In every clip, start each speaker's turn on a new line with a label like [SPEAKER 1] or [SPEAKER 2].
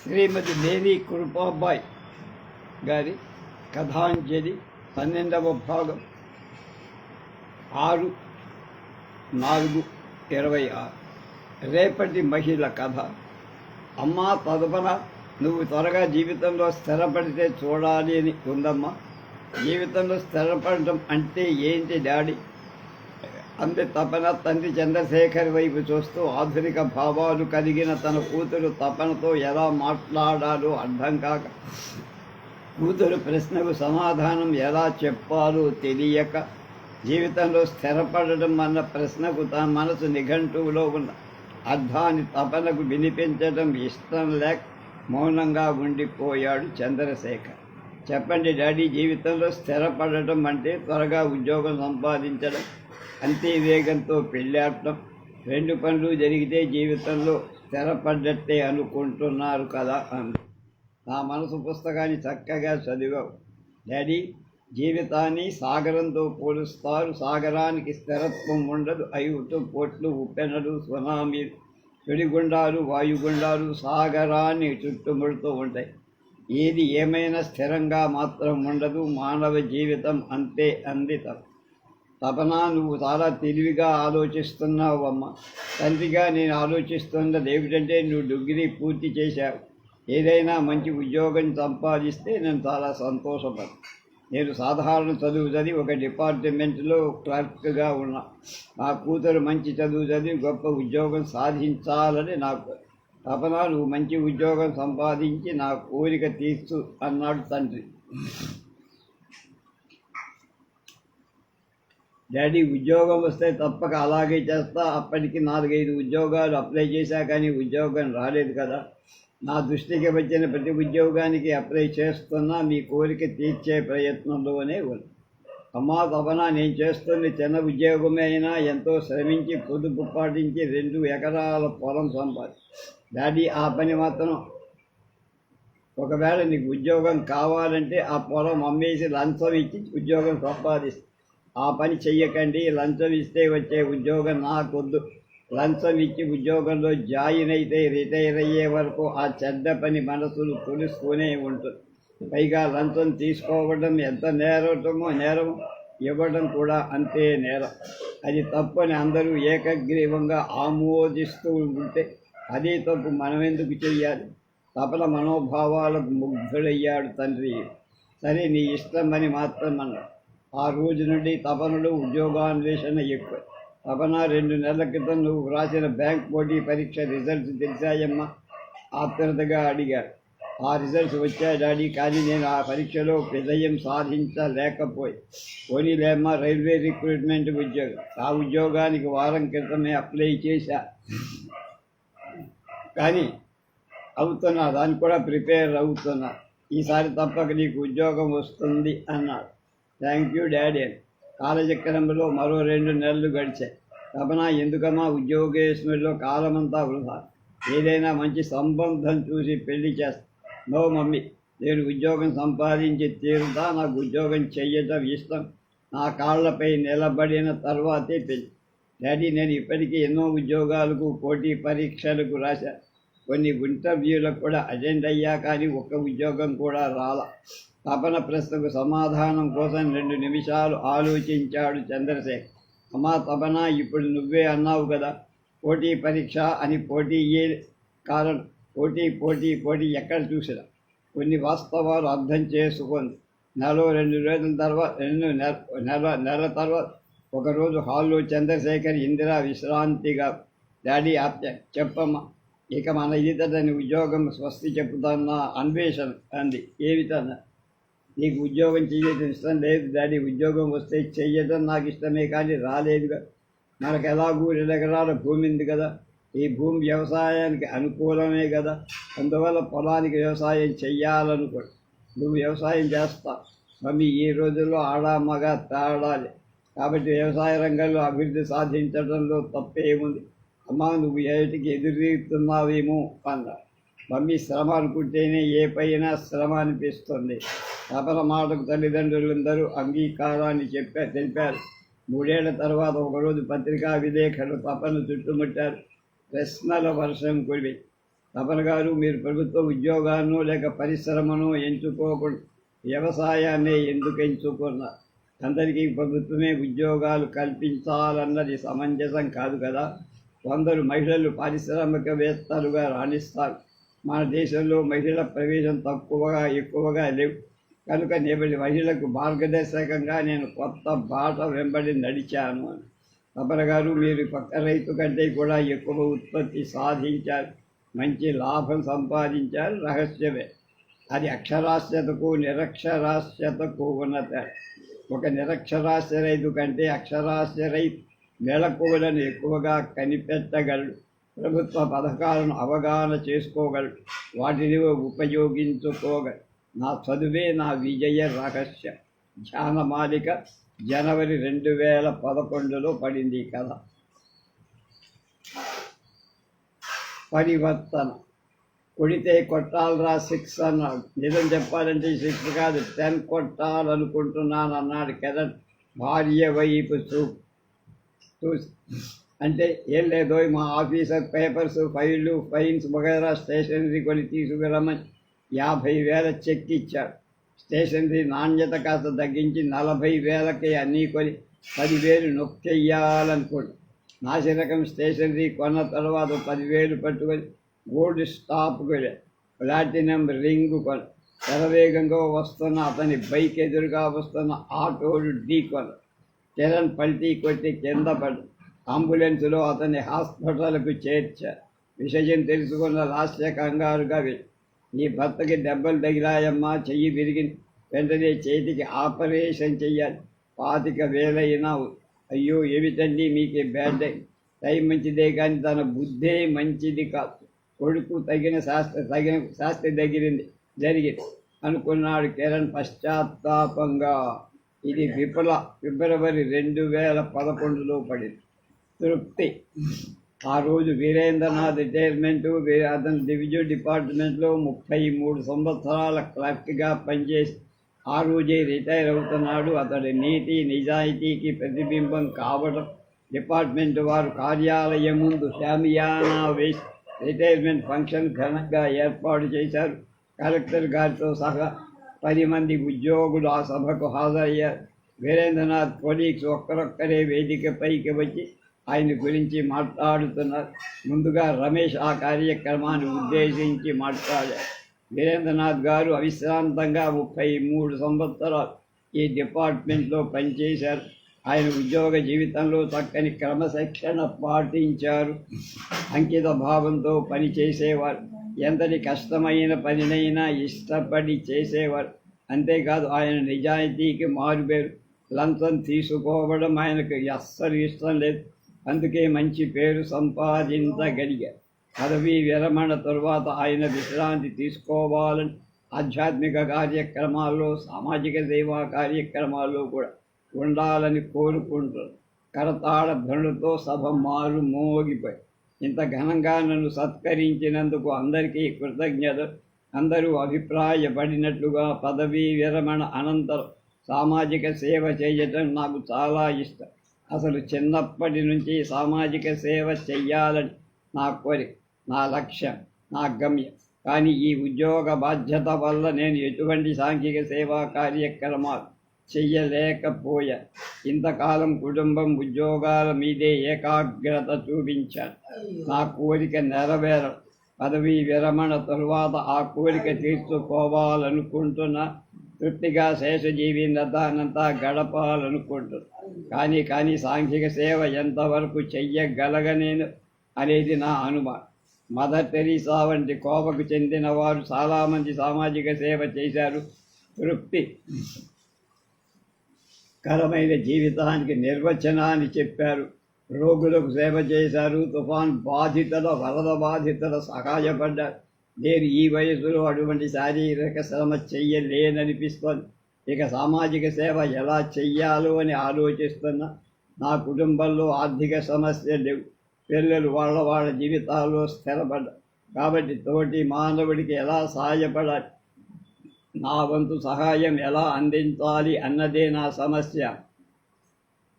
[SPEAKER 1] శ్రీమతి దేవి కృపాబాయ్ గారి కథాంజలి 12వ భాగం 6/4/26. రేపటి మహిళ కథ. అమ్మా తదుపన నువ్వు త్వరగా జీవితంలో స్థిరపడితే చూడాలి అని ఉందమ్మా. జీవితంలో స్థిరపడటం అంటే ఏంటి డాడీ అంది తపన తండ్రి చంద్రశేఖర్ వైపు చూస్తూ. ఆధునిక భావాలు కలిగిన తన కూతురు తపనతో ఎలా మాట్లాడాలో అర్థం కాక, కూతురు ప్రశ్నకు సమాధానం ఎలా చెప్పాలో తెలియక, జీవితంలో స్థిరపడడం అన్న ప్రశ్నకు తన మనసు నిఘంటువులో ఉన్న అర్థాన్ని తపనకు వినిపించడం ఇష్టం లేక మౌనంగా ఉండిపోయాడు చంద్రశేఖర్. చెప్పండి డాడీ, జీవితంలో స్థిరపడటం అంటే త్వరగా ఉద్యోగం సంపాదించడం, అంతే వేగంతో పెళ్ళాడటం, 2 పనులు జరిగితే జీవితంలో స్థిరపడ్డట్టే అనుకుంటున్నారు కదా అంది. నా మనసు పుస్తకాన్ని చక్కగా చదివావు డాడీ. జీవితాన్ని సాగరంతో పోలుస్తారు. సాగరానికి స్థిరత్వం ఉండదు. అయుటు పోట్లు, ఉప్పెనలు, సునామీలు, సుడిగుండాలు, వాయుగుండాలు సాగరాన్ని చుట్టుముడుతూ ఉంటాయి. ఏది ఏమైనా స్థిరంగా మాత్రం ఉండదు. మానవ జీవితం అంతే అంది తపన. నువ్వు చాలా తెలివిగా ఆలోచిస్తున్నావు అమ్మ. తండ్రిగా నేను ఆలోచిస్తున్నది ఏమిటంటే, నువ్వు డిగ్రీ పూర్తి చేశావు. ఏదైనా మంచి ఉద్యోగం సంపాదిస్తే నేను చాలా సంతోషపడతాను. నేను సాధారణ చదువు చదివి ఒక డిపార్ట్మెంట్లో క్లర్క్గా ఉన్నా. నా కూతురు మంచి చదువు చదివి గొప్ప ఉద్యోగం సాధించాలని నాకు తపన. నువ్వు మంచి ఉద్యోగం సంపాదించి నా కోరిక తీర్చు అన్నాడు తండ్రి. డాడీ, ఉద్యోగం వస్తే తప్పక అలాగే చేస్తా. అప్పటికి 4-5 ఉద్యోగాలు అప్లై చేశా, కానీ ఉద్యోగం రాలేదు కదా. నా దృష్టికి వచ్చిన ప్రతి ఉద్యోగానికి అప్లై చేస్తున్నా. మీ కోరిక తీర్చే ప్రయత్నంలోనే ఉంది. అమ్మా తపన, నేను చేస్తున్న చిన్న ఉద్యోగమే అయినా ఎంతో శ్రమించి పొదుపు పాటించి 2 ఎకరాల పొలం సంపాది. డాడీ, ఆ పని మాత్రం ఒకవేళ నీకు ఉద్యోగం కావాలంటే ఆ పొలం అమ్మేసి లంచం ఇచ్చి ఉద్యోగం సంపాదిస్తా. ఆ పని చెయ్యకండి. లంచం ఇస్తే వచ్చే ఉద్యోగం నాకొద్దు. లంచం ఇచ్చి ఉద్యోగంలో జాయిన్ అయితే రిటైర్ అయ్యే వరకు ఆ చెడ్డ పని మనసులు తెలుస్తూనే ఉంటుంది. పైగా లంచం తీసుకోవడం ఎంత నేరం, ఇవ్వడం కూడా అంతే నేరం. అది తప్పని అందరూ ఏకగ్రీవంగా ఆమోదిస్తూ ఉంటే అదే తప్పు మనమెందుకు చెయ్యాలి? తపన మనోభావాలకు ముగ్ధుడయ్యాడు తండ్రి. సరే, నీ ఇష్టం అని మాత్రం అన్నాడు. ఆ రోజు నుండి తపనలో ఉద్యోగాన్వేషణ ఎక్కువ. తపన, 2 నెలల క్రితం నువ్వు వ్రాసిన బ్యాంక్ పోటీ పరీక్ష రిజల్ట్స్ తెలిసాయమ్మా? ఆత్రుతగా అడిగాడు. ఆ రిజల్ట్స్ వచ్చాయి డాడీ, కానీ నేను ఆ పరీక్షలో విజయం పోనీలేమ్మా, రైల్వే రిక్రూట్మెంట్ ఉద్యోగం. ఆ ఉద్యోగానికి వారం క్రితమే అప్లై చేశా, కానీ అవుతున్నా, దానికి కూడా ప్రిపేర్ అవుతున్నా. ఈసారి తప్పక నీకు ఉద్యోగం వస్తుంది అన్నాడు. థ్యాంక్ యూ డాడీ అని. కాలచక్రంలో మరో 2 నెలలు గడిచాయి. తపన, ఎందుకమ్మా ఉద్యోగేశ్వరిలో కాలమంతా వృధా? ఏదైనా మంచి సంబంధం చూసి పెళ్లి చేస్తా. నో మమ్మీ, నేను ఉద్యోగం సంపాదించి తీరుతా. నాకు ఉద్యోగం చెయ్యటం ఇష్టం. నా కాళ్లపై నిలబడిన తర్వాతే పెళ్లి. డాడీ, నేను ఇప్పటికీ ఎన్నో ఉద్యోగాలకు పోటీ పరీక్షలకు రాశా. కొన్ని ఇంటర్వ్యూలకు కూడా అటెండ్ అయ్యా, కానీ ఒక్క ఉద్యోగం కూడా రాలా. తపన ప్రశ్నకు సమాధానం కోసం 2 నిమిషాలు ఆలోచించాడు చంద్రశేఖర్. అమ్మా తపన, ఇప్పుడు నువ్వే అన్నావు కదా పోటీ పరీక్ష అని. పోటీ ఏ కారణం? పోటీ ఎక్కడ చూసినా కొన్ని వాస్తవాలు అర్థం చేసుకుంది. 2 రోజుల తర్వాత నెల తర్వాత ఒకరోజు హాల్లో చంద్రశేఖర్ ఇందిరా విశ్రాంతిగా. డాడీ చెప్పమ్మా, ఇక మన ఇతని ఉద్యోగం స్వస్తి చెప్పుతున్నా అన్వేషణ అంది. ఏమిటన్నా? నీకు ఉద్యోగం చెయ్యటం ఇష్టం లేదు డాడీ. ఉద్యోగం వస్తే చెయ్యటం నాకు ఇష్టమే, కానీ రాలేదుగా. మనకు ఎలాగూ 2 ఎకరాల భూమి ఉంది కదా. ఈ భూమి వ్యవసాయానికి అనుకూలమే కదా. అందువల్ల పొలానికి వ్యవసాయం చెయ్యాలనుకో. నువ్వు వ్యవసాయం చేస్తా మమ్మీ. ఈ రోజుల్లో ఆడ మగ తేడాలి, కాబట్టి వ్యవసాయ రంగంలో అభివృద్ధి సాధించడంలో తప్పేముంది? అమ్మా, నువ్వు ఏటికి ఎదురుతున్నావేమో అన్నా. మమ్మీ, శ్రమ అనుకుంటేనే ఏ పైన శ్రమ అనిపిస్తుంది. తపన మాటకు తల్లిదండ్రులందరూ అంగీకారాన్ని తెలిపారు. 3 ఏళ్ల తర్వాత ఒకరోజు పత్రికా విలేకరులు తపను చుట్టుముట్టారు. ప్రశ్నల వర్షం కురివి. తపన్ గారు, మీరు ప్రభుత్వ ఉద్యోగాలను లేక పరిశ్రమను ఎంచుకోకుండా వ్యవసాయాన్ని ఎందుకు ఎంచుకున్నారు? అందరికీ ప్రభుత్వమే ఉద్యోగాలు కల్పించాలన్నది సమంజసం కాదు కదా. కొందరు మహిళలు పారిశ్రామికవేత్తలుగా రాణిస్తారు. మన దేశంలో మహిళల ప్రవేశం ఎక్కువగా లేవు కనుక నేపటి మహిళలకు మార్గదర్శకంగా నేను కొత్త బాట వెంబడి నడిచాను అని. తపన్ గారు, మీరు పక్క రైతు కంటే కూడా ఎక్కువ ఉత్పత్తి సాధించారు, మంచి లాభం సంపాదించారు. రహస్యమే అది అక్షరాస్యతకు నిరక్షరాస్యతకు ఉన్నత. ఒక నిరక్షరాస్య రైతు కంటే అక్షరాస్య రైతు మెళకువలను ఎక్కువగా కనిపెట్టగలడు, ప్రభుత్వ పథకాలను అవగాహన చేసుకోగలడు, వాటిని ఉపయోగించుకోగలడు. నా చదువే నా విజయ రహస్యం. ధ్యానమాలిక జనవరి 2011లో పడింది కథ. పరివర్తన. కొడితే కొట్టాలరా 6 అన్నాడు. నిజం చెప్పాలంటే 6 కాదు 10 కొట్టాలనుకుంటున్నాను అన్నాడు కిరణ్ భార్య వైపు చూసి. అంటే ఏం లేదో మా ఆఫీసర్ పేపర్స్, ఫైళ్ళు, ఫైన్స్ వగైరా స్టేషనరీ కొని తీసుకురమ్మని 50,000 చెక్ ఇచ్చాడు. స్టేషనరీ నాణ్యత కాస్త తగ్గించి 40,000కి అన్నీ కొని 10,000 నొక్కెయ్యాలనుకోండి. నాసిరకం స్టేషనరీ కొన్న తర్వాత 10,000 పట్టుకొని గోల్డ్ స్టాప్కి వెళ్ళాడు. ప్లాటినం రింగు కొని శరవేగంగా వస్తున్న అతని బైక్ ఎదురుగా వస్తున్న ఆటోలు ఢీకొన్నాడు. కిరణ్ పల్టీ కొట్టి కింద పడ్డాడు. అంబులెన్స్లో అతన్ని హాస్పిటల్కు చేర్చారు. విషయం తెలుసుకున్న లాస్య కంగారుగా వెళ్ళి, నీ భర్తకి దెబ్బలు తగిలాయమ్మా, చెయ్యి విరిగింది, వెంటనే చేతికి ఆపరేషన్ చెయ్యాలి, 25,000 అయ్యో ఏమిటండి మీకే బ్యాడ్ డే. టైం మంచిదే కానీ తన బుద్ధే మంచిది కాదు. కొడుకు తగిన శాస్త్రి జరిగింది అనుకున్నాడు కిరణ్ పశ్చాత్తాపంగా. ఇది ఫిబ్రవరి 2011లో పడింది. తృప్తి. ఆ రోజు వీరేంద్రనాథ్ రిటైర్మెంటు. అతను డివిజన్ డిపార్ట్మెంట్లో 33 సంవత్సరాల క్లర్క్గా పనిచేసి ఆ రోజే రిటైర్ అవుతున్నాడు. అతడి నీతి నిజాయితీకి ప్రతిబింబం కావడం డిపార్ట్మెంట్ వారు కార్యాలయం ముందు షామియానా వేసి రిటైర్మెంట్ ఫంక్షన్ ఘనంగా ఏర్పాటు చేశారు. కలెక్టర్ గారితో సహా 10 మంది ఉద్యోగులు ఆ సభకు హాజరయ్యారు. వీరేంద్రనాథ్ కొలీగ్స్ ఒక్కరొక్కరే వేదికపైకి వచ్చి ఆయన గురించి మాట్లాడుతున్నారు. ముందుగా రమేష్ ఆ కార్యక్రమాన్ని ఉద్దేశించి మాట్లాడారు. వీరేంద్రనాథ్ గారు అవిశ్రాంతంగా 33 సంవత్సరాలు ఈ డిపార్ట్మెంట్లో పనిచేశారు. ఆయన ఉద్యోగ జీవితంలో చక్కని క్రమశిక్షణ పాటించారు. అంకిత భావంతో పని చేసేవారు. ఎంతటి కష్టమైన పనినైనా ఇష్టపడి చేసేవారు. అంతేకాదు ఆయన నిజాయితీకి మారుపేరు. లంచం తీసుకోవడం ఆయనకు అస్సలు ఇష్టం లేదు. అందుకే మంచి పేరు సంపాదించగలిగారు. పదవీ విరమణ తరువాత ఆయన విశ్రాంతి తీసుకోవాలని ఆధ్యాత్మిక కార్యక్రమాల్లో, సామాజిక సేవా కార్యక్రమాల్లో కూడా ఉండాలని కోరుకుంటారు. కరతాళ ధ్వనులతో సభ మోగిపోయి, ఇంత ఘనంగా నన్ను సత్కరించినందుకు అందరికీ కృతజ్ఞతలు. అందరూ అభిప్రాయపడినట్లుగా పదవీ విరమణ అనంతరం సామాజిక సేవ చేయటం నాకు చాలా ఇష్టం. అసలు చిన్నప్పటి నుంచి సామాజిక సేవ చెయ్యాలని నా కోరిక, నా లక్ష్యం, నా గమ్యం. కానీ ఈ ఉద్యోగ బాధ్యత వల్ల నేను ఎటువంటి సాంఘిక సేవా కార్యక్రమాలు చెయ్యలేకపోయా. ఇంతకాలం కుటుంబం, ఉద్యోగాల మీదే ఏకాగ్రత చూపించాను. నా కోరిక నెరవేరం. పదవీ విరమణ తరువాత ఆ కోరిక తీర్చుకోవాలనుకుంటున్నా. తృప్తిగా శేషజీవితానంతా గడపాలనుకుంటున్నా. కానీ సాంఘిక సేవ ఎంతవరకు చెయ్యగలగనేను అనేది నా అనుమానం. మదర్ తెరీసా వంటి కోవకు చెందిన వారు చాలామంది సామాజిక సేవ చేశారు. తృప్తి కరమైన జీవితానికి నిర్వచనాన్ని చెప్పారు. రోగులకు సేవ చేశారు. తుఫాన్ బాధితుల, వరద బాధితుల సహాయపడ్డారు. నేను ఈ వయసులో అటువంటి శారీరక శ్రమ చెయ్యలేననిపిస్తోంది. ఇక సామాజిక సేవ ఎలా చెయ్యాలో అని ఆలోచిస్తున్నా. నా కుటుంబంలో ఆర్థిక సమస్యలు లేవు. పిల్లలు వాళ్ళ జీవితాల్లో స్థిరపడ్డారు. కాబట్టి తోటి మానవుడికి ఎలా సహాయపడాలి, నా వంతు సహాయం ఎలా అందించాలి అన్నదే నా సమస్య.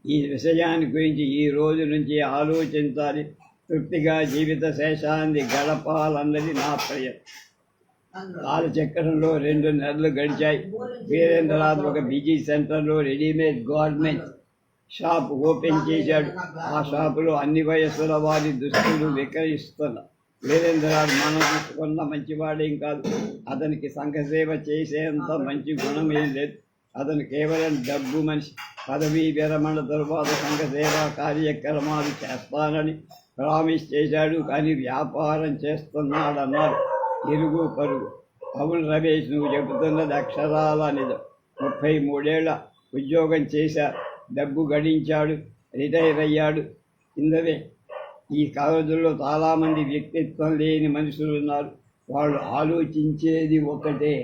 [SPEAKER 1] ఈ విషయాన్ని గురించి ఈ రోజు నుంచి ఆలోచించాలి. తృప్తిగా జీవిత శేషాన్ని గడపాలన్నది నా ప్రయత్నం. కాలచక్రంలో 2 నెలలు గడిచాయి. వీరేంద్రనాథ్ ఒక బిజీ సెంటర్లో రెడీమేడ్ గార్మెంట్స్ షాప్ ఓపెన్ చేశాడు. ఆ షాపులో అన్ని వయస్సుల వారి దుస్తులు విక్రయిస్తున్నారు. వీరేంద్రనాథ్ మనసుకున్న మంచివాడేం కాదు. అతనికి సంఘసేవ చేసేంత మంచి గుణమేం లేదు. అతను కేవలం డబ్బు మనిషి. పదవీ విరమణ తరువాత సంఘసేవా కార్యక్రమాలు చేస్తానని ప్రామిస్ చేశాడు. కానీ వ్యాపారం చేస్తున్నాడన్నారు ఇరుగు పరుగు. అవును రమేష్, నువ్వు చెబుతున్నది అక్షరాల నిజం. 33 ఏళ్ల ఉద్యోగం చేశారు, డబ్బు గడించాడు, రిటైర్ అయ్యాడు. ఇందవే ఈ రోజుల్లో చాలామంది వ్యక్తిత్వం లేని మనుషులు ఉన్నారు. వాళ్ళు ఆలోచించేది ఒకటే,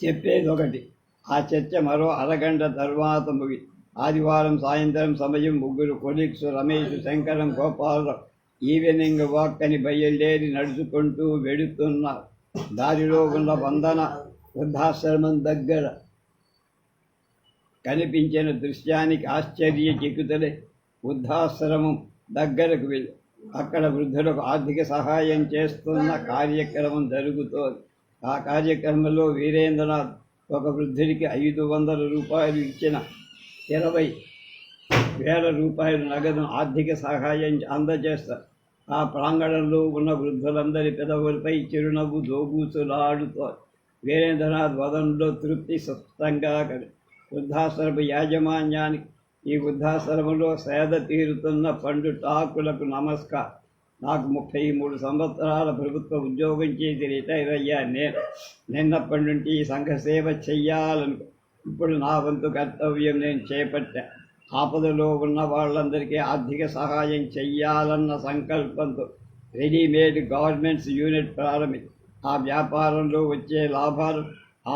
[SPEAKER 1] చెప్పేది ఒకటి. ఆ చర్చ మరో అరగంట తర్వాత ముగి. ఆదివారం సాయంత్రం సమయం 3 colleagues Ramesh, Shankaram, Gopalarao evening walk అని బయలుదేరి నడుచుకుంటూ వెడుతున్నారు. దారిలో ఉన్న వందన వృద్ధాశ్రమం దగ్గర కనిపించిన దృశ్యానికి ఆశ్చర్యచకితులై వృద్ధాశ్రమం దగ్గరకు వెళ్ళి అక్కడ వృద్ధులకు ఆర్థిక సహాయం చేస్తున్న కార్యక్రమం జరుగుతోంది. ఆ కార్యక్రమంలో వీరేంద్రనాథ్ ఒక వృద్ధుడికి 500 రూపాయలు ఇచ్చిన 20,000 రూపాయల నగదును ఆర్థిక సహాయం అందజేస్తారు. ఆ ప్రాంగణంలో ఉన్న వృద్ధులందరి పెదవులపై చిరునవ్వు దోబూచులాడుతోంది. వీరేంద్రనాథ్ వదనంలో తృప్తి స్పష్టంగా కలిగి వృద్ధాశ్రమ యాజమాన్యానికి, ఈ వృద్ధాశ్రమంలో సేద తీరుతున్న పండు టాకులకు నమస్కారం. నాకు 33 సంవత్సరాల ప్రభుత్వ ఉద్యోగం చేసి రిటైర్ అయ్యా. నిన్నప్పటి నుండి ఈ సంఘసేవ చెయ్యాలనుకో. ఇప్పుడు నా వంతు కర్తవ్యం నేను చేపట్టా. ఆపదలో ఉన్న వాళ్ళందరికీ ఆర్థిక సహాయం చెయ్యాలన్న సంకల్పంతో రెడీమేడ్ గార్మెంట్స్ యూనిట్ ప్రారంభించి ఆ వ్యాపారంలో వచ్చే లాభాలు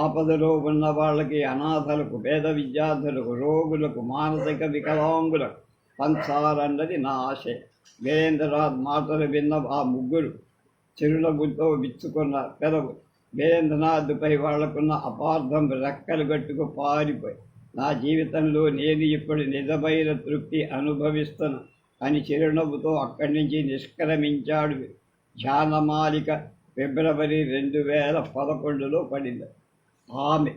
[SPEAKER 1] ఆపదలో ఉన్న వాళ్ళకి, అనాథలకు, పేద విద్యార్థులకు, రోగులకు, మానసిక వికలాంగులకు పంచాలన్నది నా ఆశయం. వీరేంద్రనాథ్ మాటలు విన్న ఆ 3 చిరునవ్వుతో విచ్చుకున్న పెదవు వీరేంద్రనాథ్పై వాళ్లకున్న అపార్థం రెక్కలు గట్టుకు పారిపోయి, నా జీవితంలో నేను ఇప్పుడు నిజమైన తృప్తి అనుభవిస్తున్నా అని చిరునవ్వుతో అక్కడి నుంచి నిష్క్రమించాడు. ధ్యానమాలిక ఫిబ్రవరి 2011లో పడింది. ఆమె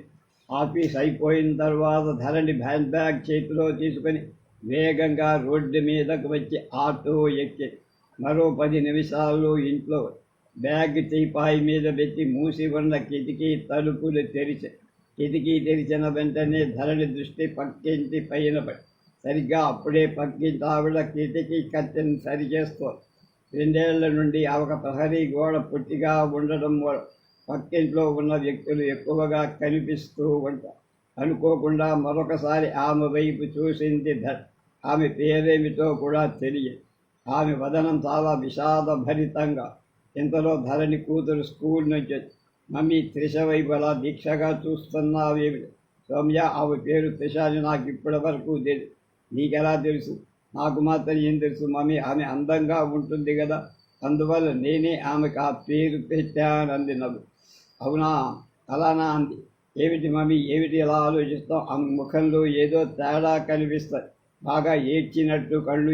[SPEAKER 1] ఆఫీస్ అయిపోయిన తర్వాత ధరణి బ్యాగ్ చేతిలో తీసుకొని వేగంగా రోడ్డు మీదకు వచ్చి ఆటో ఎక్కి మరో 10 నిమిషాల్లో ఇంట్లో బ్యాగ్ టీపాయి మీద పెట్టి మూసి ఉన్న కిటికీ తలుపులు కిటికీ తెరిచిన వెంటనే ధరణి దృష్టి పక్కింటి పైన పడి సరిగ్గా అప్పుడే పక్కింటి ఆవిడ కిటికీ కట్టెను సరిచేస్తోంది. 2 ఏళ్ల నుండి ఆ ఒక ప్రహరీ గోడ పొట్టిగా ఉండడం వల్ల పక్కింట్లో ఉన్న వ్యక్తులు ఎక్కువగా కనిపిస్తూ ఉంటారు. అనుకోకుండా మరొకసారి ఆమె వైపు చూసింది ఆమె పేరేమిటో కూడా తెలియదు. ఆమె వదనం చాలా విషాదభరితంగా. ఇంతలో ధరణి కూతురు స్కూల్ నుంచి మమ్మీ, త్రిష వైపు అలా దీక్షగా చూస్తున్నావేమిటి? సౌమ్య, ఆమె పేరు త్రిష అని నాకు ఇప్పటి వరకు తెలియదు. నీకెలా తెలుసు? నాకు మాత్రం ఏం తెలుసు మమ్మీ, ఆమె అందంగా ఉంటుంది కదా, అందువల్ల నేనే ఆమెకు ఆ పేరు పెట్టానంది నవ్వు. అవునా, అలానా అంది. ఏమిటి మమ్మీ, ఏమిటి ఇలా ఆలోచిస్తాం? ఆమె ముఖంలో ఏదో తేడా కనిపిస్తుంది. బాగా ఏడ్చినట్టు, కళ్ళు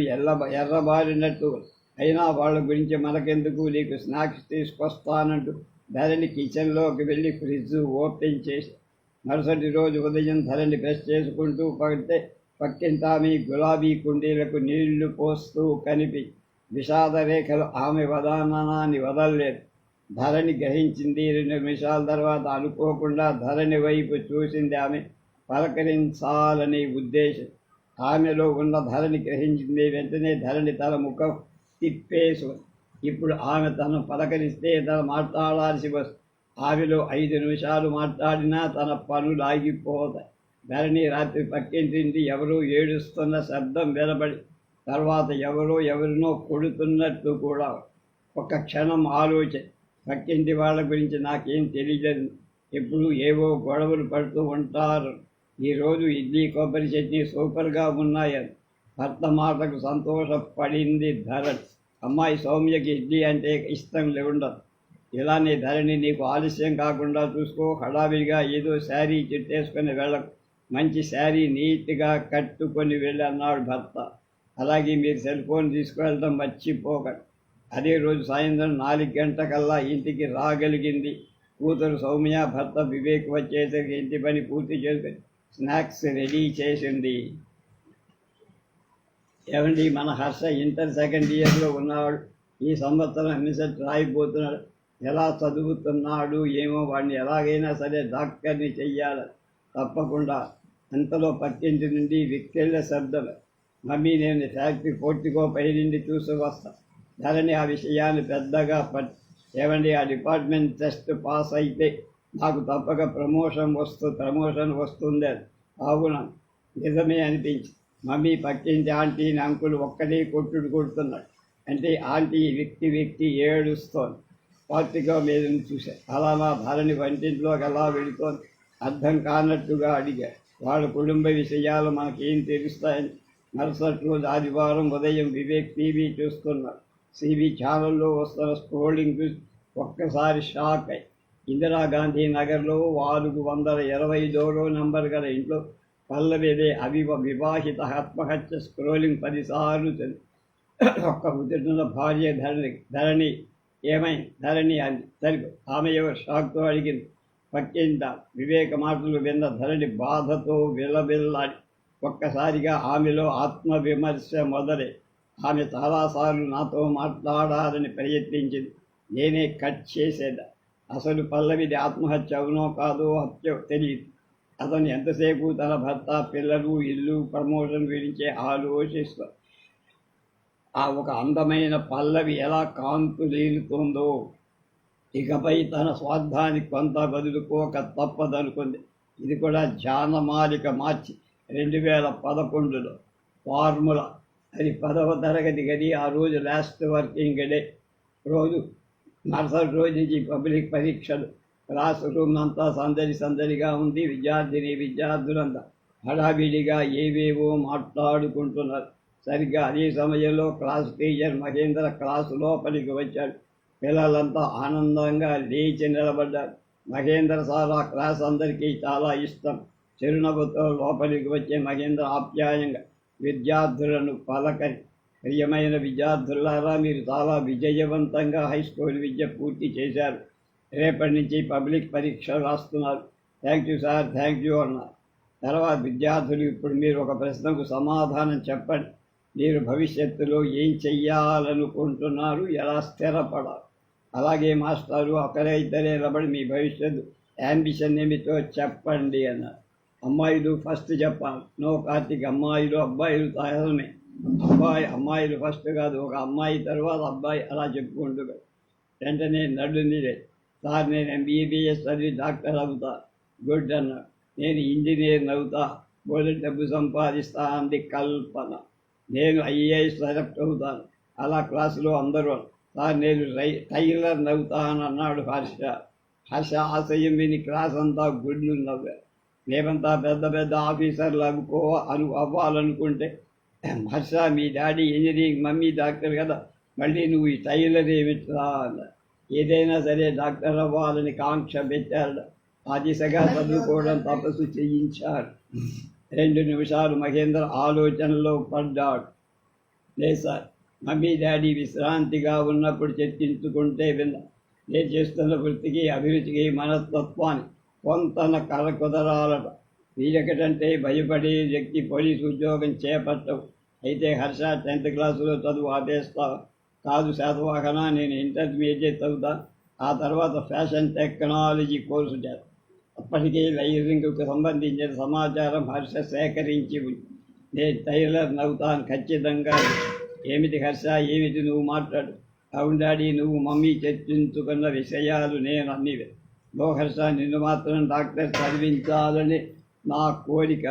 [SPEAKER 1] ఎర్రబారినట్టు. అయినా వాళ్ళ గురించి మనకెందుకు, నీకు స్నాక్స్ తీసుకొస్తానంటూ ధరణి కిచెన్లోకి వెళ్ళి ఫ్రిడ్జ్ ఓపెన్ చేసి మరుసటి రోజు ఉదయం ధరణి బ్రష్ చేసుకుంటూ పడితే పక్కింటామె గులాబీ కుండీలకు నీళ్లు పోస్తూ కనిపి విషాద రేఖలు ఆమె వదనాన్ని వదలలేదు. ధరణి గ్రహించింది. 2 నిమిషాల తర్వాత అనుకోకుండా ధరణి వైపు చూసింది. ఆమె పలకరించాలనే ఉద్దేశం ఆమెలో ఉన్న ధరణి గ్రహించింది. వెంటనే ధరణి తన ముఖం తిప్పేసు. ఇప్పుడు ఆమె తను పలకరిస్తే తను మాట్లాడాల్సి వస్తుంది. ఆమెలో 5 నిమిషాలు మాట్లాడినా తన పనులు ఆగిపోతాయి. ధరణి రాత్రి పక్కింటి ఎవరో ఏడుస్తున్న శబ్దం వినబడి తర్వాత ఎవరినో కొడుతున్నట్టు కూడా. ఒక క్షణం ఆలోచన, పక్కింటి వాళ్ళ గురించి నాకేం తెలియదు, ఎప్పుడు ఏవో గొడవలు పడుతూ ఉంటారు. ఈరోజు ఇడ్లీ కొబ్బరి చట్నీ సూపర్గా ఉన్నాయని భర్త మాటకు సంతోషపడింది ధరణి. అమ్మాయి సౌమ్యకి ఇడ్లీ అంటే ఇష్టం ఉండదు. ఇలానే ధరణి, నీకు ఆలస్యం కాకుండా చూసుకో, హడావిడిగా ఏదో శారీ చుట్టేసుకొని వెళ్ళకు, మంచి శారీ నీట్గా కట్టుకొని వెళ్ళన్నాడు భర్త. అలాగే మీరు సెల్ ఫోన్ తీసుకువెళ్ళడం మర్చిపోకండి. అదే రోజు సాయంత్రం 4 గంటలకల్లా ఇంటికి రాగలిగింది. కూతురు సౌమ్య, భర్త వివేక్ వచ్చేసరికి ఇంటి పని పూర్తి చేసుకొని స్నాక్స్ రెడీ చేసింది. ఏమండి, మన హర్ష ఇంటర్ సెకండ్ ఇయర్లో ఉన్నాడు. ఈ సంవత్సరం ఎంసెట్ రాయిపోతున్నాడు. ఎలా చదువుతున్నాడు ఏమో, వాడిని ఎలాగైనా సరే డాక్టర్ని చెయ్యాలి తప్పకుండా. అంతలో పక్కింటి నుండి విక్కెళ్ళ శబ్దం. మమ్మీ, నేను ఫ్యాక్టరీ పోర్టుకో పైనుండి చూసుకొస్తా. ధరణి ఆ విషయాన్ని పెద్దగా ఏమండి, ఆ డిపార్ట్మెంట్ టెస్ట్ పాస్ అయితే నాకు తప్పక ప్రమోషన్ వస్తుంది. అవునా, నిజమే అనిపించి మమ్మీ పక్కింటి ఆంటీని అంకులు ఒక్కడే కొడుతున్నాడు. అంటే ఆంటీ వ్యక్తి ఏడుస్తోంది. పార్టిగా మీద చూశాను. అలా నా ధరణి వంటింట్లోకి ఎలా వెళుతోంది అర్థం కానట్టుగా అడిగాడు. వాళ్ళ కుటుంబ విషయాలు మనకేం తెలుస్తాయని. మరుసటి రోజు ఆదివారం ఉదయం వివేక్ టీవీ చూస్తున్నాడు. సిబి ఛానల్లో వస్తున్న స్క్రోలింగ్ చూసి ఒక్కసారి షాక్ అయి, ఇందిరాగాంధీ నగర్లో 422 నంబర్ గల ఇంట్లో పల్లవిదే వివాహిత ఆత్మహత్య. స్క్రోలింగ్ 10 సార్లు ఒక్క ముద్దున్న భార్య ధరణి. ఏమైంది ధరణి అంది. సరిగ్గా ఆమె ఎవరు షాక్తో అడిగింది. పక్కింట వివేక మాటలు విన్న ధరణి బాధతో విలవిల్లాడి. ఒక్కసారిగా ఆమెలో ఆత్మవిమర్శ మొదలై ఆమె చాలాసార్లు నాతో మాట్లాడాలని ప్రయత్నించింది. నేనే కట్ చేసేదా. అసలు పల్లవిది ఆత్మహత్య అవునో కాదో హత్య తెలియదు. అతను ఎంతసేపు తన భర్త, పిల్లలు, ఇల్లు, ప్రమోషన్ గురించే ఆలోచిస్తాడు. ఆ ఒక అందమైన పల్లవి ఎలా కాంతులీలుతుందో. ఇకపై తన స్వార్థానికి కొంత వదులుకోక తప్పదనుకుంది. ఇది కూడా జానమాలిక మార్చి 2011లో ఫార్ములా. అది 10వ తరగతి గది. ఆ రోజు లాస్ట్ వర్కింగ్ డే రోజు. మరుసటి రోజు నుంచి పబ్లిక్ పరీక్షలు. క్లాస్ రూమ్ అంతా సందడిగా ఉంది. విద్యార్థులంతా హడావిడిగా ఏవేవో మాట్లాడుకుంటున్నారు. సరిగ్గా అదే సమయంలో క్లాస్ టీచర్ మహేంద్ర క్లాసు లోపలికి వచ్చాడు. పిల్లలంతా ఆనందంగా లేచి నిలబడ్డారు. మహేంద్ర సార్ ఆ క్లాస్ అందరికీ చాలా ఇష్టం. చిరునవ్వుతో లోపలికి వచ్చే మహేంద్ర ఆప్యాయంగా విద్యార్థులను పలకరి, ప్రియమైన విద్యార్థులారా, మీరు చాలా విజయవంతంగా హై స్కూల్ విద్య పూర్తి చేశారు. రేపటి నుంచి పబ్లిక్ పరీక్ష రాస్తున్నారు. Thank you sir, thank you అన్నారు. తర్వాత విద్యార్థులు, ఇప్పుడు మీరు ఒక ప్రశ్నకు సమాధానం చెప్పండి. మీరు భవిష్యత్తులో ఏం చెయ్యాలనుకుంటున్నారు, ఎలా స్థిరపడాలి? అలాగే మాస్టారు, ఒకరైతే నిలబడి మీ భవిష్యత్తు యాంబిషన్ ఏమిటో చెప్పండి అన్నారు. అమ్మాయిలు ఫస్ట్ చెప్పాలి. నో కార్తీక్, అమ్మాయిలు అబ్బాయిలు సహజమే. అమ్మాయిలు ఫస్ట్ కాదు, ఒక అమ్మాయి తర్వాత అబ్బాయి, అలా చెప్పుకుంటూ వెంటనే నడునిలే. సార్, నేను ఎంబీబీఎస్ చదివి డాక్టర్ అవుతా. గుడ్ అన్నాడు. నేను ఇంజనీర్ అవుతా, బోలెడు డబ్బు సంపాదిస్తా అంది కల్పన. నేను ఐఏఎస్ సెలెక్ట్ అవుతాను. అలా క్లాసులో అందరూ. సార్, నేను టైలర్ అవుతాను అన్నాడు హర్ష ఆశయం విని క్లాస్ అంతా గుడ్లు నవ్వారు. మేమంతా పెద్ద ఆఫీసర్లు అవ్వాలనుకుంటే, హర్ష మీ డాడీ ఇంజనీరింగ్, మమ్మీ డాక్టర్ కదా, మళ్ళీ నువ్వు ఈ టైలర్ ఏమిట్రా అన్నారు. ఏదైనా సరే డాక్టర్ అవ్వాలని కాంక్ష పెట్టారు. ఆ దిశగా చదువుకోవడం తపస్సు చేయించాడు. 2 నిమిషాలు మహేంద్ర ఆలోచనలో పడ్డాడు. లేదు సార్, మమ్మీ డాడీ విశ్రాంతిగా ఉన్నప్పుడు చర్చించుకుంటే విన్నా. నేను చేస్తున్న వృత్తికి, అభిరుచికి, మనస్తత్వాన్ని కొంతన కుదరాలట. వీరకటంటే భయపడే వ్యక్తి పోలీసు ఉద్యోగం చేపట్టవు. అయితే హర్ష 10th క్లాసులో చదువు ఆపేస్తావా? కాదు శాతవాహన, నేను ఇంటర్మీడియట్ చదువుతాను. ఆ తర్వాత ఫ్యాషన్ టెక్నాలజీ కోర్సు చేస్తాను. అప్పటికే లైరింగ్కు సంబంధించిన సమాచారం హర్ష సేకరించి ఉంది. నేను టైలర్ నవ్వుతాను ఖచ్చితంగా. ఏమిటి హర్ష, ఏమిటి నువ్వు మాట్లాడు? అవును డాడీ, నువ్వు మమ్మీ చర్చించుకున్న విషయాలు నేను అన్నివే. లో హర్ష, నిన్ను మాత్రం డాక్టర్ చదివించాలని నా కోరిక.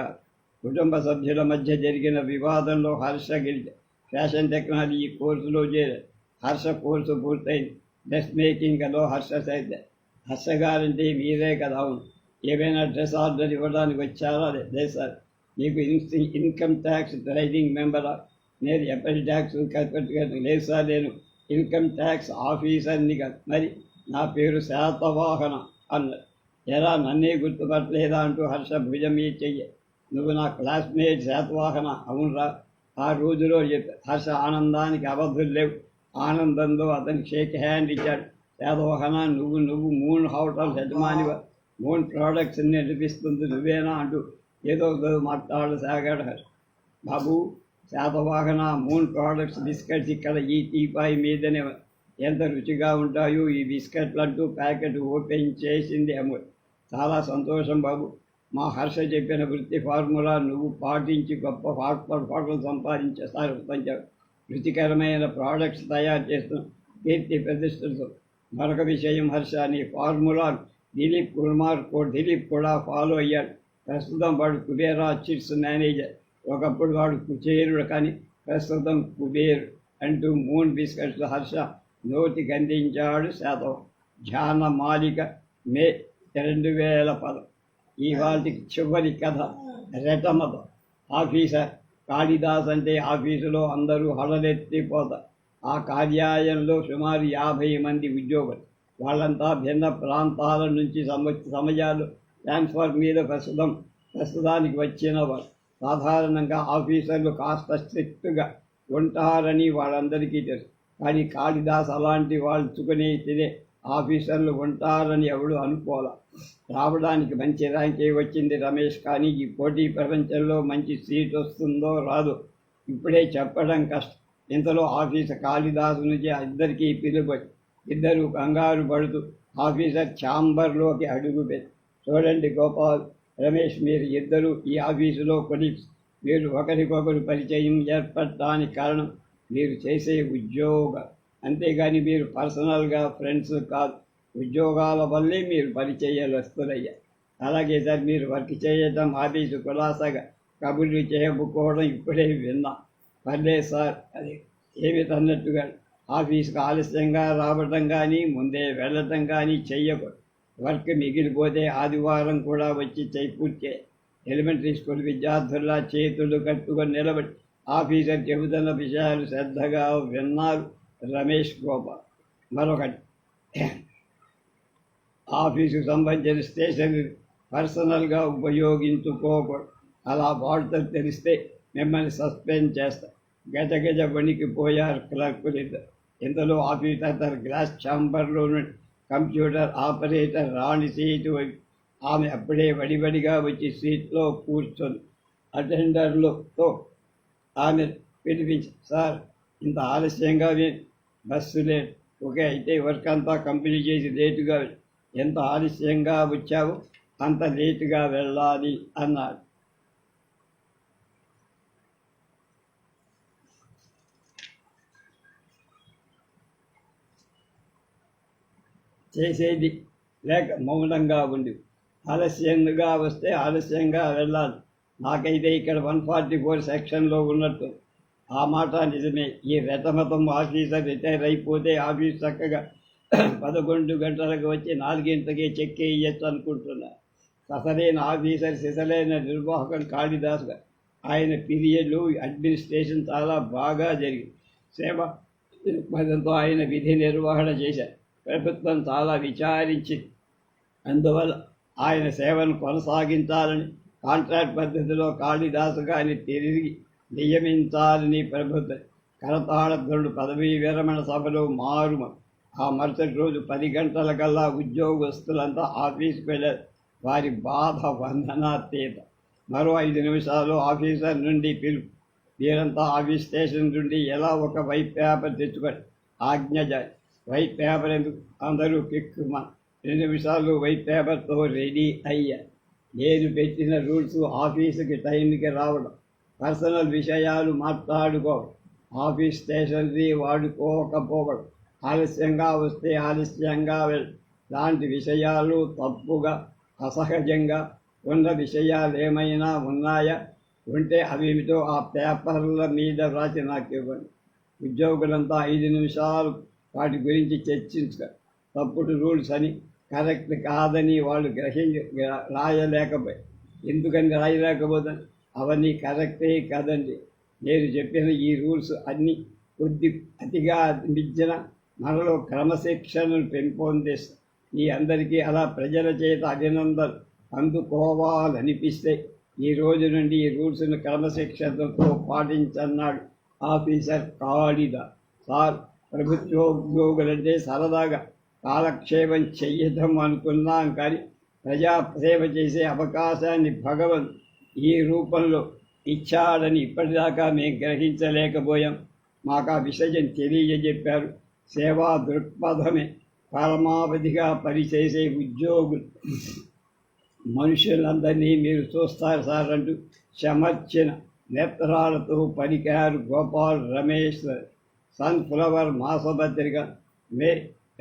[SPEAKER 1] కుటుంబ సభ్యుల మధ్య జరిగిన వివాదంలో హర్ష గెలిచాడు. ఫ్యాషన్ టెక్నాలజీ కోర్సులో చేరాడు. హర్ష కోర్సు పూర్తయింది. డ్రెస్ మేకింగ్లో హర్ష సైతే. హర్ష గారంటే మీరే కదా? అవును. ఏమైనా డ్రెస్ ఆర్డర్ ఇవ్వడానికి వచ్చారా? లేదు సార్. మీకు ఇన్కమ్ ట్యాక్స్ ట్రైనింగ్ మెంబరా? నేను ఎప్పటి ట్యాక్స్ కట్టుకట్టు. లేదు సార్, నేను ఇన్కమ్ ట్యాక్స్ ఆఫీసర్ని కాదు. మరి నా పేరు శాతవాహన అన్నారు. ఎలా నన్నే గుర్తుపట్టలేదా అంటూ హర్ష భుజం చెయ్యి. నువ్వు నా క్లాస్మేట్ శాతవాహన? అవునరా. ఆ రోజులో చెప్పారు. హర్ష ఆనందానికి అవధులు లేవు. ఆనందంలో అతనికి షేక్ హ్యాండ్ ఇచ్చాడు. శాతవాహన, నువ్వు మూన్ హోటల్స్ యజమానివా, మూన్ ప్రోడక్ట్స్ నడిపిస్తుంది నువ్వేనా అంటూ ఏదో మాట్లాడసాగాడు హర్ష. బాబు శాతవాహన, మూన్ ప్రోడక్ట్స్ బిస్కెట్స్ ఇక్కడ ఈ టీపాయ్ మీదనే ఎంత రుచిగా ఉంటాయో ఈ బిస్కెట్లు అంటూ ప్యాకెట్ ఓపెన్ చేసింది అమూల్. చాలా సంతోషం బాబు. మా హర్ష చెప్పిన వృత్తి ఫార్ములా నువ్వు పాటించి గొప్ప పాటలు సంపాదించేస్తారు. రుచికరమైన ప్రోడక్ట్స్ తయారు చేస్తున్న కీర్తి ప్రతిష్టలు. మరొక విషయం హర్ష, నీ ఫార్ములా దిలీప్ కూడా ఫాలో అయ్యాడు. ప్రస్తుతం వాడు కుబేరా చిట్స్ మేనేజర్. ఒకప్పుడు వాడు కుచేరుడు, కానీ ప్రస్తుతం కుబేరు అంటూ మూన్ బిస్కెట్స్ హర్ష నోటికి అందించాడు శాతం. ధ్యాన మాలిక, మే 2010. ఇవాటికి చివరి కథ. రెటమత ఆఫీసర్ కాళిదాస్ అంటే ఆఫీసులో అందరూ హడలెత్తిపోతారు. ఆ కార్యాలయంలో సుమారు 50 మంది ఉద్యోగులు. వాళ్ళంతా భిన్న ప్రాంతాల నుంచి సమయాలు ట్రాన్స్ఫర్ మీద ప్రస్తుతానికి వచ్చిన వారు. సాధారణంగా ఆఫీసర్లు కాస్త స్ట్రిక్ట్గా ఉంటారని వాళ్ళందరికీ తెలుసు. కానీ కాళిదాస్ అలాంటి వాళ్ళుచుకుని తినే ఆఫీసర్లు ఉంటారని ఎవడు అనుకోలే. రావడానికి మంచి ర్యాంకే వచ్చింది రమేష్, కానీ ఈ పోటీ ప్రపంచంలో మంచి సీట్ వస్తుందో రాదో ఇప్పుడే చెప్పడం కష్టం. ఇంతలో ఆఫీసర్ కాళిదాసు నుంచి ఇద్దరికీ పిలుపు. ఇద్దరు కంగారు పడుతూ ఆఫీసర్ ఛాంబర్లోకి అడుగుపెట్టి, చూడండి గోపాల్, రమేష్, మీరు ఇద్దరు ఈ ఆఫీసులో కొలీగ్స్. మీరు ఒకరికొకరు పరిచయం ఏర్పడటానికి కారణం మీరు చేసే ఉద్యోగం, అంతేగాని మీరు పర్సనల్గా ఫ్రెండ్స్ కాదు. ఉద్యోగాల వల్లే మీరు పరిచయాలు వస్తున్నాయ్యా. అలాగే సార్, మీరు వర్క్ చేయటం ఆఫీసు కులాసాగా కబుర్లు చేయబుకోవడం ఇప్పుడే విన్నా. పర్లేదు సార్, అది ఏమిటన్నట్టుగా ఆఫీసుకు ఆలస్యంగా రావడం కానీ ముందే వెళ్ళటం కానీ చెయ్యకూడదు. వర్క్ మిగిలిపోతే ఆదివారం కూడా వచ్చి పూర్తి. ఎలిమెంటరీ స్కూల్ విద్యార్థుల్లా చేతులు కట్టుకొని నిలబడి ఆఫీసర్ చెబుతున్న విషయాలు శ్రద్ధగా విన్నారు రమేష్ గోపాల్. మరొకటి, ఆఫీసుకు సంబంధించిన స్టేషన్ పర్సనల్గా ఉపయోగించుకోకూడదు. అలా వాడుతూ తెలిస్తే మిమ్మల్ని సస్పెండ్ చేస్తారు. గజ వణికిపోయారు క్లర్కులు. ఇంతలో ఆఫీసర్ తన గ్లాస్ ఛాంబర్లో నుండి కంప్యూటర్ ఆపరేటర్ రాణి సీటు ఆమె అప్పుడే వడివడిగా వచ్చి సీట్లో కూర్చొని అటెండర్లతో ఆమె పిలిపించి, సార్, ఇంత ఆలస్యంగా బస్సు లేట్. ఓకే, అయితే వర్క్ అంతా కంప్లీట్ చేసి లేటుగా ఎంత ఆలస్యంగా వచ్చావో అంత లేటుగా వెళ్ళాలి అన్నాడు. చేసేది లేక మౌనంగా ఉండి, ఆలస్యంగా వస్తే ఆలస్యంగా వెళ్ళాలి. నాకైతే ఇక్కడ 144 సెక్షన్లో ఉన్నట్టు. ఆ మాట నిజమే. ఈ రెటమతం ఆఫీసర్ రిటైర్ అయిపోతే ఆఫీస్ చక్కగా 11 గంటలకు వచ్చి 4 గంటలకే చెక్ వేయచ్చు అనుకుంటున్నా. అసలైన ఆఫీసర్ సిసలైన నిర్వాహకం కాళిదాస్ గారు. ఆయన పీరియడ్లు అడ్మినిస్ట్రేషన్ చాలా బాగా జరిగింది. సేవ దృక్పథంతో ఆయన విధి నిర్వహణ చేశారు. ప్రభుత్వం చాలా విచారించింది. అందువల్ల ఆయన సేవను కొనసాగించాలని కాంట్రాక్ట్ పద్ధతిలో కాళిదాసు గారిని తిరిగి నియమించాలని ప్రభుత్వం. కరతాళధ్వనుడు పదవీ విరమణ సభలో ఆ మరుసటి రోజు 10 గంటలకల్లా ఉద్యోగస్తులంతా ఆఫీసుకు వెళ్ళారు. వారి బాధ వందనాతీత. మరో 5 నిమిషాలు ఆఫీసర్ నుండి పిలుపు. వీరంతా ఆఫీస్ స్టేషన్ నుండి ఎలా ఒక వైట్ పేపర్ తెచ్చుకొని ఆజ్ఞ జారి. వైట్ పేపర్ ఎందుకు? అందరూ పిక్కుమా. 2 నిమిషాలు వైట్ పేపర్తో రెడీ అయ్యారు. నేను పెట్టిన రూల్స్: ఆఫీసుకి టైంకి రావడం, పర్సనల్ విషయాలు మాట్లాడుకోవడం, ఆఫీస్ స్టేషనరీ వాడుకోకపోవడం, ఆలస్యంగా వస్తే ఆలస్యంగా లాంటి విషయాలు తప్పుగా అసహజంగా ఉన్న విషయాలు ఏమైనా ఉన్నాయా? ఉంటే అవేమిటో ఆ పేపర్ల మీద రాసి నాకు ఇవ్వండి. ఉద్యోగులంతా 5 నిమిషాలు వాటి గురించి చర్చించుతారు. తప్పుడు రూల్స్ అని, కరెక్ట్ కాదని వాళ్ళు రాయలేకపోయారు. ఎందుకని రాయలేకపోతాను? అవన్నీ కరెక్టే కదండి. నేను చెప్పిన ఈ రూల్స్ అన్నీ అతిగా మించిన మనలో క్రమశిక్షణను పెంపొందిస్తాయి. మీ అందరికీ అలా ప్రజల చేత అభినందనలు అందుకోవాలనిపిస్తే ఈ రోజు నుండి ఈ రూల్స్ను క్రమశిక్షణతో పాటించన్నాడు ఆఫీసర్ కాళిద. సార్, ప్రభుత్వోద్యోగులంటే సరదాగా కాలక్షేపం చెయ్యటం అనుకున్నాం, కానీ ప్రజాసేవ చేసే అవకాశాన్ని భగవంతుడు ఈ రూపంలో ఇచ్చాడని ఇప్పటిదాకా మేము గ్రహించలేకపోయాం. మాకు ఆ విషయం తెలియజెప్పారు. సేవా దృక్పథమే పరమావధిగా పనిచేసే ఉద్యోగులు మనుషులందరినీ మీరు చూస్తారు సార్ అంటూ చెమర్చిన నేత్రాలతో పలికారు గోపాల్ రమేష్. సన్ఫ్లవర్ మాసపత్రిక, మే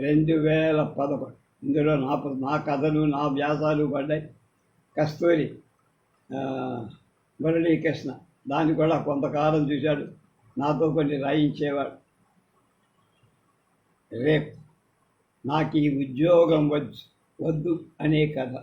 [SPEAKER 1] 2011. ఇందులో నా కథలు, నా వ్యాసాలు పడ్డాయి. కస్తూరి మురళీకృష్ణ దాన్ని కూడా కొంతకాలం చూశాడు, నాతో కొన్ని రాయించేవాడు. రేపు నాకు ఈ ఉద్యోగం వద్దు అనే కథ.